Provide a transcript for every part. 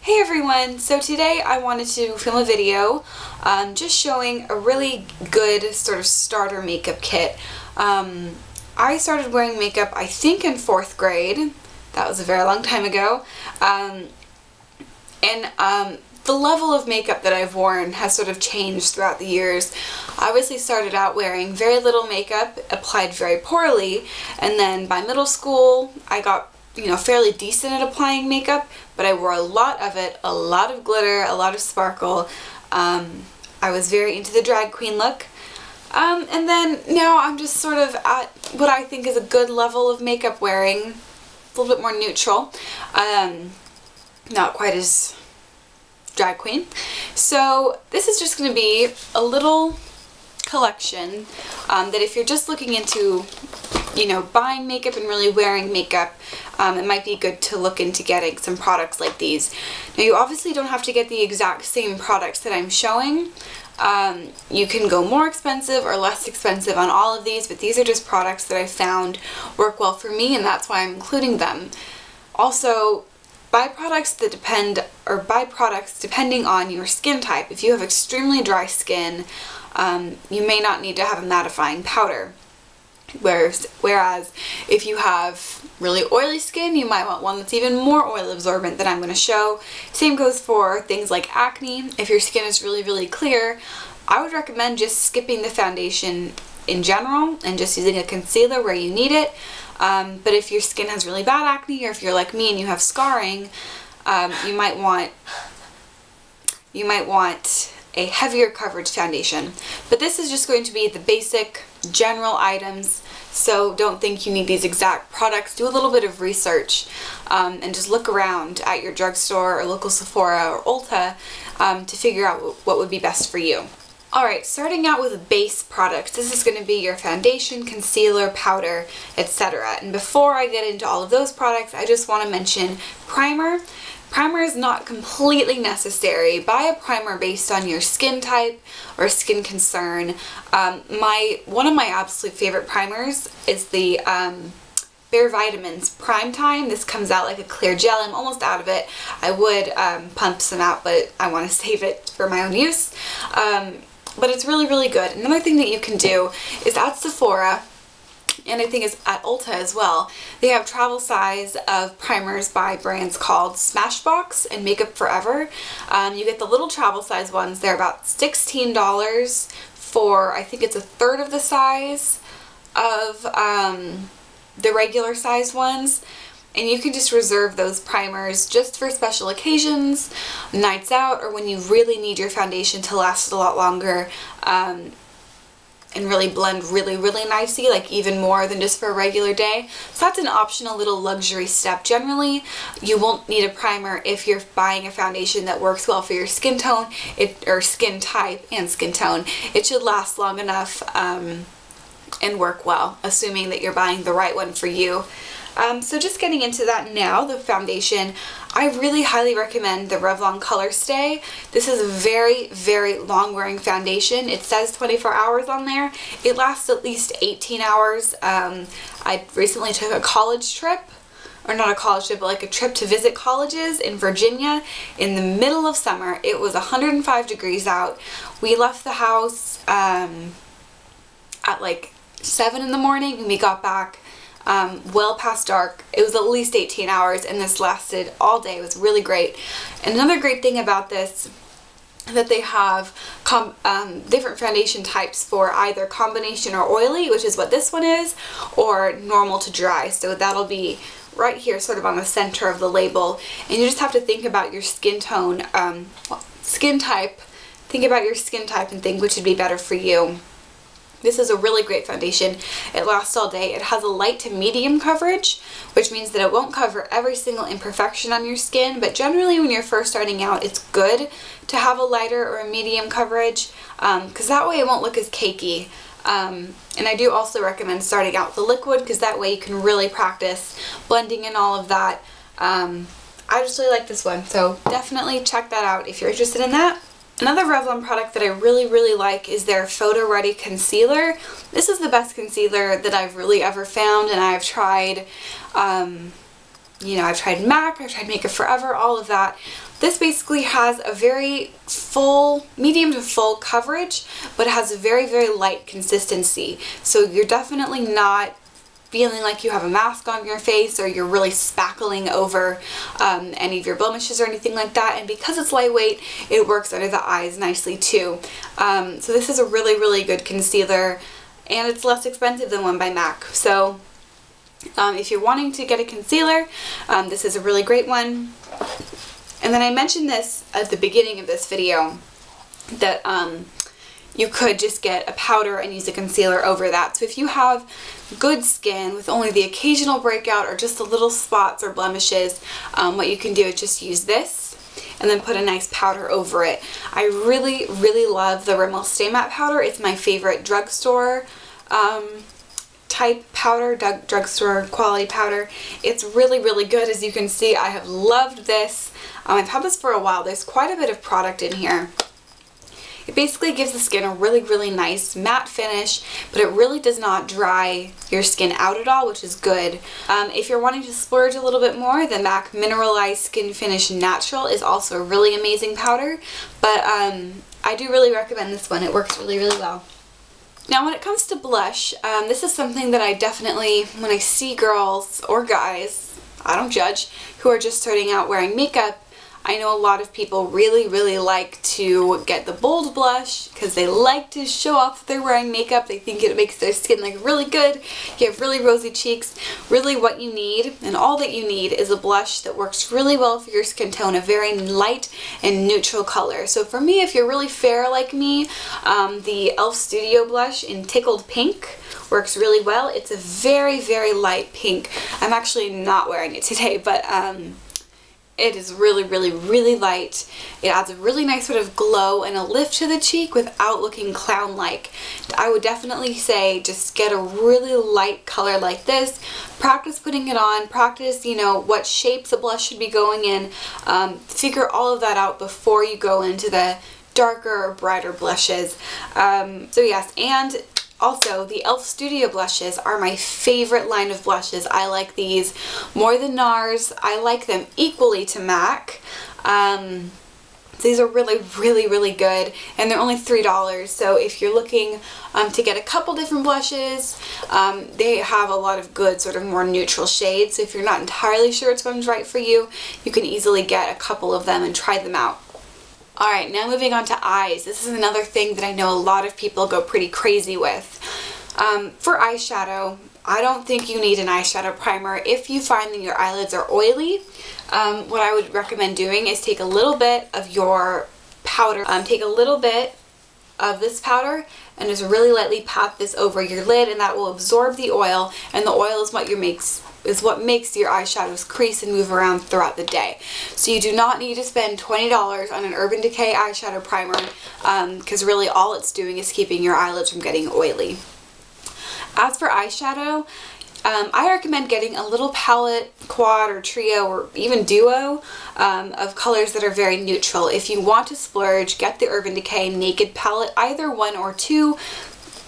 Hey everyone! So today I wanted to film a video just showing a really good sort of starter makeup kit. I started wearing makeup I think in 4th grade. That was a very long time ago. The level of makeup that I've worn has sort of changed throughout the years. I obviously started out wearing very little makeup, applied very poorly, and then by middle school I got fairly decent at applying makeup, but I wore a lot of it, a lot of glitter, a lot of sparkle. I was very into the drag queen look. And then now I'm just sort of at what I think is a good level of makeup wearing, a little bit more neutral. Not quite as drag queen. So this is just going to be a little collection that if you're just looking into buying makeup and really wearing makeup, it might be good to look into getting some products like these. Now you obviously don't have to get the exact same products that I'm showing. You can go more expensive or less expensive on all of these, but these are just products that I found work well for me, and that's why I'm including them. Also, buy products depending on your skin type. If you have extremely dry skin, you may not need to have a mattifying powder. Whereas if you have really oily skin, you might want one that's even more oil absorbent than I'm going to show. Same goes for things like acne. If your skin is really, really clear, I would recommend just skipping the foundation in general and just using a concealer where you need it. But if your skin has really bad acne, or if you're like me and you have scarring, you might want a heavier coverage foundation. But this is just going to be the basic general items, so don't think you need these exact products. Do a little bit of research and just look around at your drugstore or local Sephora or Ulta to figure out what would be best for you. Alright, starting out with base products. This is going to be your foundation, concealer, powder, etc. And before I get into all of those products, I just want to mention primer. Primer is not completely necessary. Buy a primer based on your skin type or skin concern. One of my absolute favorite primers is the Bare Vitamins Prime Time. This comes out like a clear gel. I'm almost out of it. I would pump some out, but I want to save it for my own use. But it's really, really good. Another thing that you can do is at Sephora, and I think it's at Ulta as well, they have travel size of primers by brands called Smashbox and Makeup Forever. You get the little travel size ones. They're about $16 for, I think it's a third of the size of the regular size ones. And you can just reserve those primers just for special occasions, nights out, or when you really need your foundation to last a lot longer and really blend really, really nicely, like even more than just for a regular day. So that's an optional little luxury step. Generally, you won't need a primer if you're buying a foundation that works well for your skin tone, or skin type and skin tone. It should last long enough and work well, assuming that you're buying the right one for you. So just getting into that now, the foundation, I really highly recommend the Revlon Color Stay. This is a very, very long wearing foundation. It says 24 hours on there. It lasts at least 18 hours. I recently took a college trip, or not a college trip, but like a trip to visit colleges in Virginia in the middle of summer. It was 105 degrees out. We left the house at like 7 in the morning and we got back well past dark. It was at least 18 hours and this lasted all day. It was really great. And another great thing about this is that they have different foundation types for either combination or oily, which is what this one is, or normal to dry. So that'll be right here sort of on the center of the label. And you just have to think about your skin tone, skin type. Think about your skin type and think which would be better for you. This is a really great foundation. It lasts all day. It has a light to medium coverage, which means that it won't cover every single imperfection on your skin, but generally when you're first starting out, it's good to have a lighter or a medium coverage, because that way it won't look as cakey. And I do also recommend starting out with the liquid, because that way you can really practice blending and all of that. I just really like this one, so definitely check that out if you're interested in that. Another Revlon product that I really, really like is their Photo Ready Concealer. This is the best concealer that I've really ever found, and I've tried you know, I've tried MAC, I've tried Makeup Forever, all of that. This basically has a very full, medium to full coverage, but it has a very, very light consistency. So you're definitely not feeling like you have a mask on your face or you're really spackling over any of your blemishes or anything like that. And because it's lightweight, it works under the eyes nicely too. So this is a really, really good concealer, and it's less expensive than one by MAC. So if you're wanting to get a concealer, this is a really great one. And then I mentioned this at the beginning of this video, that you could just get a powder and use a concealer over that. So if you have good skin with only the occasional breakout or just the little spots or blemishes, what you can do is just use this and then put a nice powder over it. I really, really love the Rimmel Stay Matte powder. It's my favorite drugstore type powder, drugstore quality powder. It's really, really good. As you can see, I have loved this. I've had this for a while. There's quite a bit of product in here. It basically gives the skin a really, really nice matte finish, but it really does not dry your skin out at all, which is good. If you're wanting to splurge a little bit more, the MAC Mineralized Skin Finish Natural is also a really amazing powder, but I do really recommend this one. It works really, really well. Now when it comes to blush, this is something that I definitely, when I see girls or guys, I don't judge, who are just starting out wearing makeup, I know a lot of people really, really like to get the bold blush because they like to show off that they're wearing makeup. They think it makes their skin look really good. You have really rosy cheeks. Really what you need, and all that you need, is a blush that works really well for your skin tone, a very light and neutral color. So for me, if you're really fair like me, the e.l.f. Studio blush in Tickled Pink works really well. It's a very, very light pink. I'm actually not wearing it today, but it is really, really, really light. It adds a really nice sort of glow and a lift to the cheek without looking clown-like. I would definitely say just get a really light color like this. Practice putting it on. Practice, you know, what shapes the blush should be going in. Figure all of that out before you go into the darker or brighter blushes. So yes, and also, the e.l.f. Studio blushes are my favorite line of blushes. I like these more than NARS. I like them equally to MAC. These are really, really, really good, and they're only $3. So if you're looking to get a couple different blushes, they have a lot of good sort of more neutral shades. So if you're not entirely sure which one's right for you, you can easily get a couple of them and try them out. Alright, now moving on to eyes. This is another thing that I know a lot of people go pretty crazy with. For eyeshadow, I don't think you need an eyeshadow primer. If you find that your eyelids are oily, what I would recommend doing is take a little bit of your powder, take a little bit of this powder and just really lightly pat this over your lid, and that will absorb the oil, and the oil is what makes your eyeshadows crease and move around throughout the day. So you do not need to spend $20 on an Urban Decay eyeshadow primer, because really all it's doing is keeping your eyelids from getting oily. As for eyeshadow, I recommend getting a little palette, quad or trio or even duo of colors that are very neutral. If you want to splurge, get the Urban Decay Naked palette, either one or two.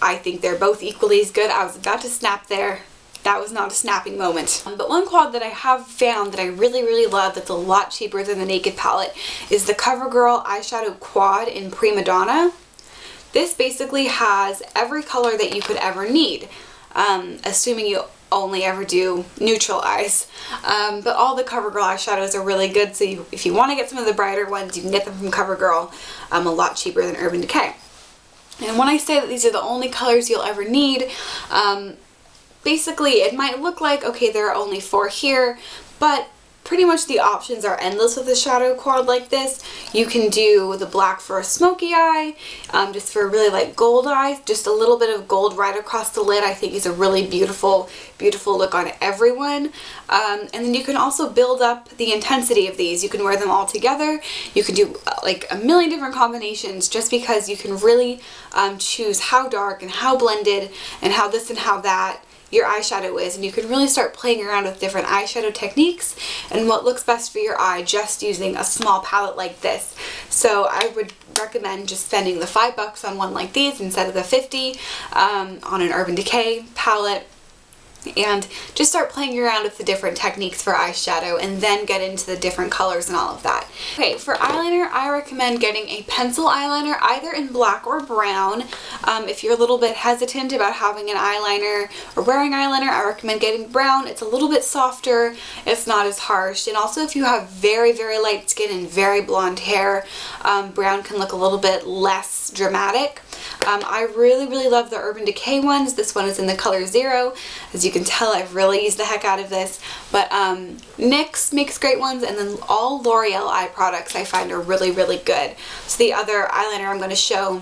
I think they're both equally as good. I was about to snap there. That was not a snapping moment. But one quad that I have found that I really, really love that's a lot cheaper than the Naked palette is the CoverGirl eyeshadow quad in Prima Donna. This basically has every color that you could ever need, assuming you only ever do neutral eyes. But all the CoverGirl eyeshadows are really good, so if you want to get some of the brighter ones, you can get them from CoverGirl, a lot cheaper than Urban Decay. And when I say that these are the only colors you'll ever need, basically it might look like, okay, there are only 4 here, but pretty much the options are endless with a shadow quad like this. You can do the black for a smoky eye, just for a really light gold eye. Just a little bit of gold right across the lid I think is a really beautiful, beautiful look on everyone. And then you can also build up the intensity of these. You can wear them all together. You can do like a million different combinations, just because you can really choose how dark and how blended and how this and how that your eyeshadow is, and you can really start playing around with different eyeshadow techniques and what looks best for your eye just using a small palette like this. So I would recommend just spending the $5 on one like these instead of the $50 on an Urban Decay palette. and just start playing around with the different techniques for eyeshadow and then get into the different colors and all of that. Okay, for eyeliner, I recommend getting a pencil eyeliner either in black or brown. If you're a little bit hesitant about having an eyeliner or wearing eyeliner, I recommend getting brown. It's a little bit softer, it's not as harsh, and also if you have very, very light skin and very blonde hair, brown can look a little bit less dramatic. I really, really love the Urban Decay ones. This one is in the color 0. As you can tell, I've really used the heck out of this. But NYX makes great ones, and then all L'Oreal eye products I find are really, really good. So the other eyeliner I'm going to show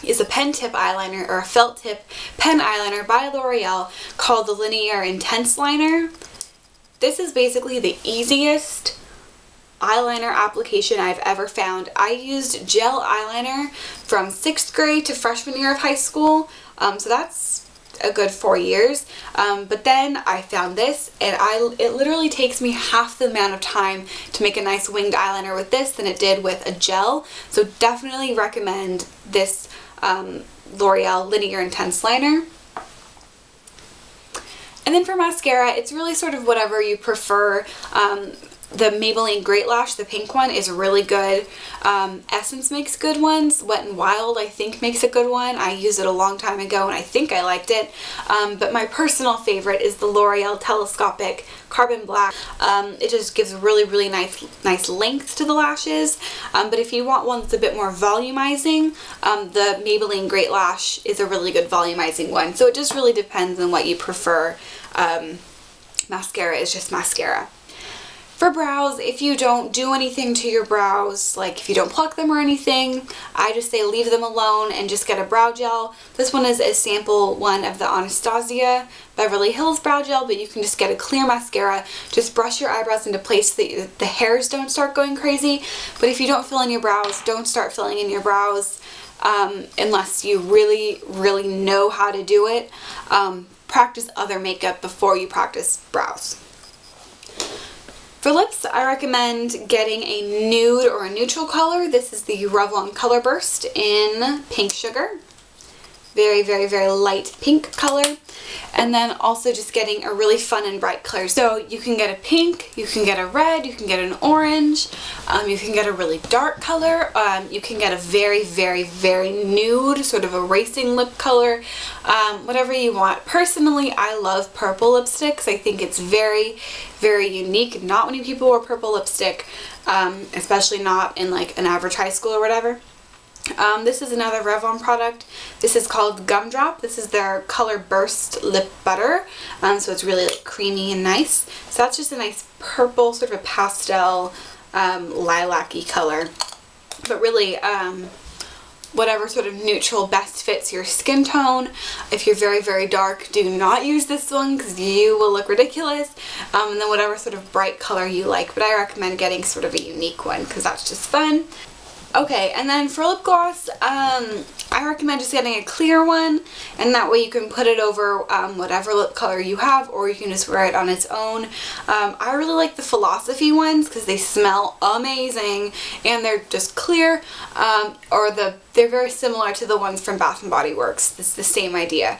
is a pen tip eyeliner, or a felt tip pen eyeliner by L'Oreal called the Linear Intense Liner. This is basically the easiest eyeliner application I've ever found. I used gel eyeliner from 6th grade to freshman year of high school, so that's a good 4 years, but then I found this, and it literally takes me half the amount of time to make a nice winged eyeliner with this than it did with a gel, so definitely recommend this L'Oreal Linear Intense Liner. And then for mascara, it's really sort of whatever you prefer. The Maybelline Great Lash, the pink one, is really good. Essence makes good ones. Wet n Wild, I think, makes a good one. I used it a long time ago and I think I liked it. But my personal favorite is the L'Oreal Telescopic Carbon Black. It just gives really, really nice length to the lashes. But if you want one that's a bit more volumizing, the Maybelline Great Lash is a really good volumizing one. So it just really depends on what you prefer. Mascara is just mascara. For brows, if you don't do anything to your brows, like if you don't pluck them or anything, I just say leave them alone and just get a brow gel. This one is a sample one of the Anastasia Beverly Hills brow gel, but you can just get a clear mascara. Just brush your eyebrows into place so that the hairs don't start going crazy. But if you don't fill in your brows, don't start filling in your brows unless you really, really know how to do it. Practice other makeup before you practice brows. For lips, I recommend getting a nude or a neutral color. This is the Revlon Color Burst in Pink Sugar. Very, very, very light pink color. And then also just getting a really fun and bright color. So you can get a pink, you can get a red, you can get an orange, you can get a really dark color, you can get a very, very, very nude, sort of a racing lip color, whatever you want. Personally, I love purple lipsticks. I think it's very, very unique. Not many people wear purple lipstick, especially not in like an average high school or whatever. This is another Revlon product. This is called Gumdrop. This is their Color Burst Lip Butter. So it's really like creamy and nice. So that's just a nice purple, sort of a pastel, lilac-y color. But really, whatever sort of neutral best fits your skin tone. If you're very, very dark, do not use this one because you will look ridiculous. And then whatever sort of bright color you like. But I recommend getting sort of a unique one because that's just fun. Okay, and then for lip gloss, I recommend just getting a clear one, and that way you can put it over whatever lip color you have, or you can just wear it on its own. I really like the Philosophy ones because they smell amazing, and they're just clear, they're very similar to the ones from Bath & Body Works. It's the same idea.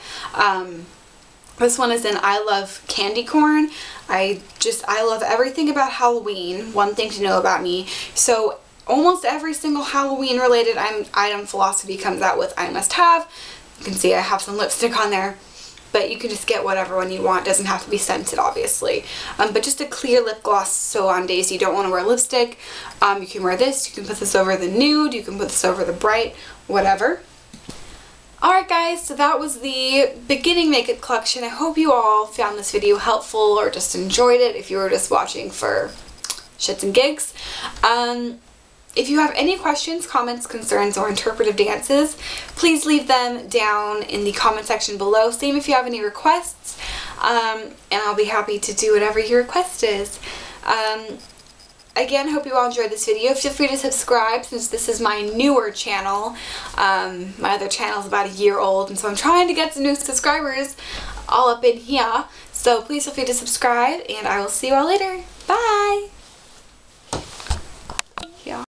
This one is in I Love Candy Corn. I love everything about Halloween. One thing to know about me. So almost every single Halloween related item Philosophy comes out with I must have. You can see I have some lipstick on there, but you can just get whatever one you want. It doesn't have to be scented, obviously. But just a clear lip gloss, so on days you don't want to wear lipstick, you can wear this. You can put this over the nude, you can put this over the bright, whatever. Alright guys, so that was the beginning makeup collection. I hope you all found this video helpful or just enjoyed it if you were just watching for shits and gigs. If you have any questions, comments, concerns, or interpretive dances, please leave them down in the comment section below. Same if you have any requests, and I'll be happy to do whatever your request is. Again, hope you all enjoyed this video. Feel free to subscribe since this is my newer channel. My other channel is about a year old, and so I'm trying to get some new subscribers all up in here. So please feel free to subscribe, and I will see you all later. Bye!